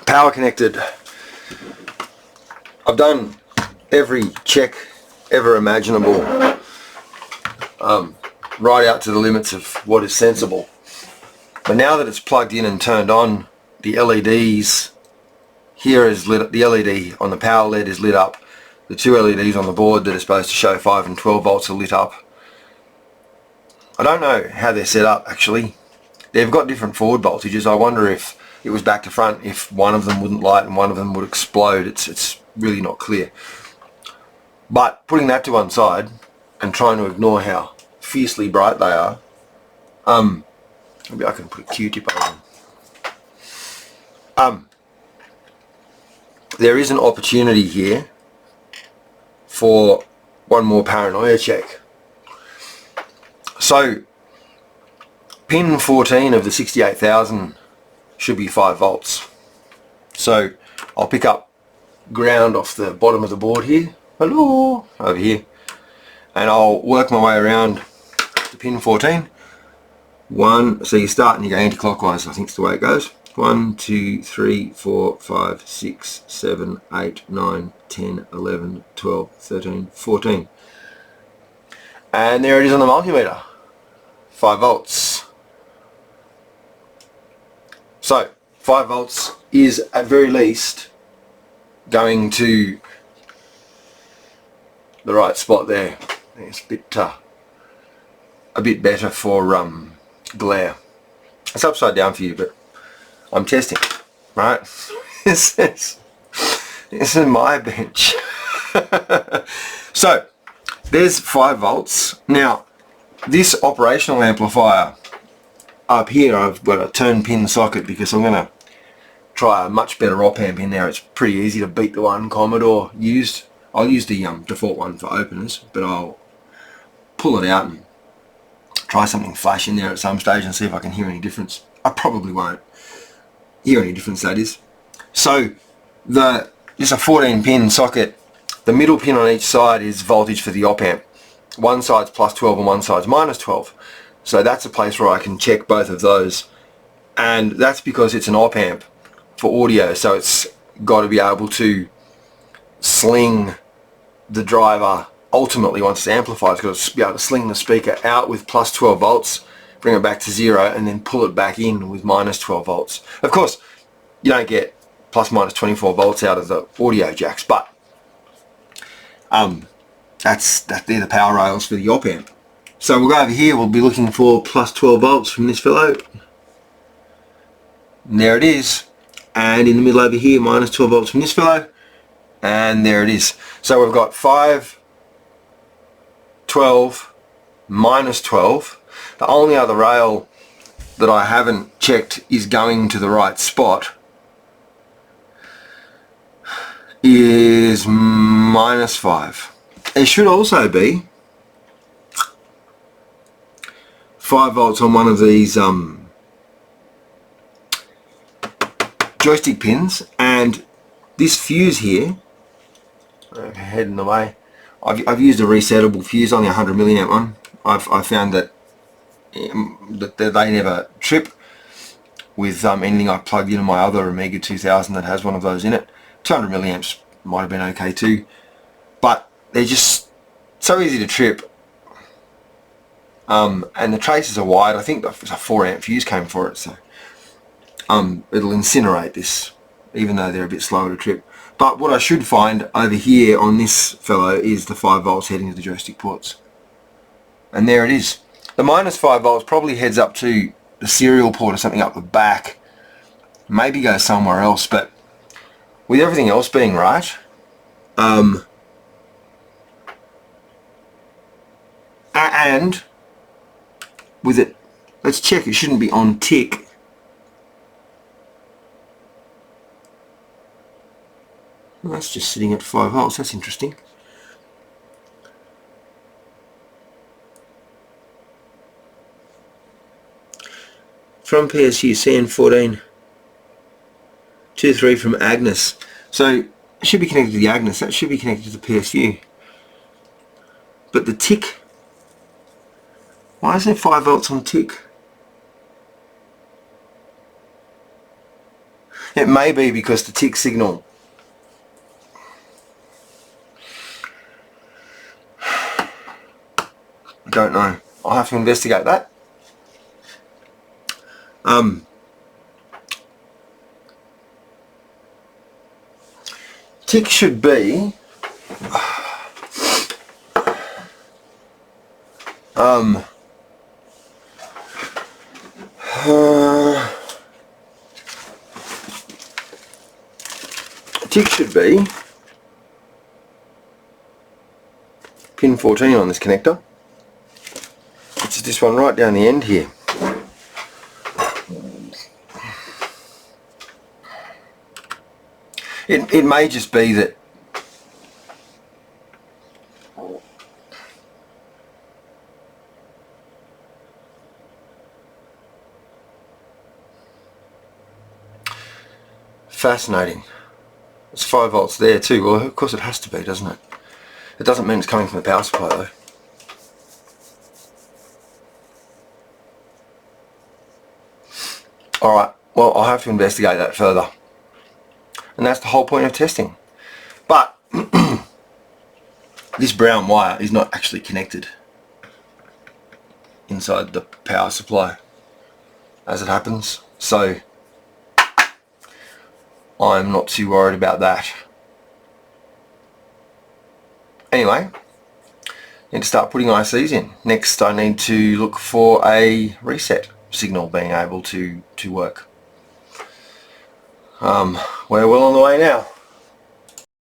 power connected. I've done every check ever imaginable, right out to the limits of what is sensible. But now that it's plugged in and turned on, the LEDs here is lit. The LED on the power LED is lit up. The two LEDs on the board that are supposed to show 5 and 12 volts are lit up. I don't know how they're set up actually. They've got different forward voltages. I wonder if it was back to front, if one of them wouldn't light and one of them would explode. It's really not clear. But putting that to one side and trying to ignore how fiercely bright they are, maybe I can put a Q-tip over them. There is an opportunity here for one more paranoia check. So pin 14 of the 68,000 should be 5 volts. So I'll pick up ground off the bottom of the board here, hello, over here, and I'll work my way around to pin 14. So you start and you go anti-clockwise, I think is the way it goes. 1, 2, 3, 4, 5, 6, 7, 8, 9, 10, 11, 12, 13, 14. And there it is on the multimeter. 5 volts. So 5 volts is at very least going to the right spot there. It's a bit better for glare. It's upside down for you, but I'm testing, right? This is my bench. So there's 5 volts. Now this operational amplifier up here, I've got a turn pin socket because I'm going to try a much better op amp in there. It's pretty easy to beat the one Commodore used. I'll use the default one for openers, but I'll pull it out and try something flash in there at some stage and see if I can hear any difference. I probably won't hear any difference, that is. So it's a 14 pin socket. The middle pin on each side is voltage for the op amp. One side's plus 12 and one side's minus 12. So that's a place where I can check both of those. And that's because it's an op amp for audio, so it's got to be able to sling the driver. Ultimately, once it's amplified, it's got to be able to sling the speaker out with plus 12 volts, bring it back to 0, and then pull it back in with minus 12 volts. Of course, you don't get plus minus 24 volts out of the audio jacks, but they're the power rails for the op amp. So we'll go over here, we'll be looking for plus 12 volts from this fellow. And there it is. And in the middle over here, minus 12 volts from this fellow. And there it is. So we've got 5, 12, minus 12. The only other rail that I haven't checked is going to the right spot is minus 5. It should also be 5 volts on one of these joystick pins, and this fuse here, head in the way, I've used a resettable fuse, only 100 milliamp one. I've found that they never trip with anything I've plugged into my other Amiga 2000 that has one of those in it. 200 milliamps might have been okay too, but they're just so easy to trip. And the traces are wide. I think a 4 amp fuse came for it, so it'll incinerate this, even though they're a bit slower to trip. But what I should find over here on this fellow is the 5 volts heading to the joystick ports. And there it is. The minus 5 volts probably heads up to the serial port or something up the back. Maybe goes somewhere else, but with everything else being right, and with it, let's check, it shouldn't be on tick. Well, that's just sitting at 5 volts, that's interesting. From PSU, CN14, 2.3 from Agnes. So it should be connected to the Agnes, that should be connected to the PSU. But the tick, why is there 5 volts on tick? It may be because the tick signal I don't know. I'll have to investigate that. Tick should be tick should be pin 14 on this connector. It's this one right down the end here. It may just be that fascinating. It's 5 volts there too. Well, of course it has to be, doesn't it? It doesn't mean it's coming from the power supply though. Alright, well I'll have to investigate that further. And that's the whole point of testing. But this brown wire is not actually connected inside the power supply, as it happens. So I'm not too worried about that. Anyway, need to start putting ICs in. Next I need to look for a reset signal being able to work. We're well on the way now.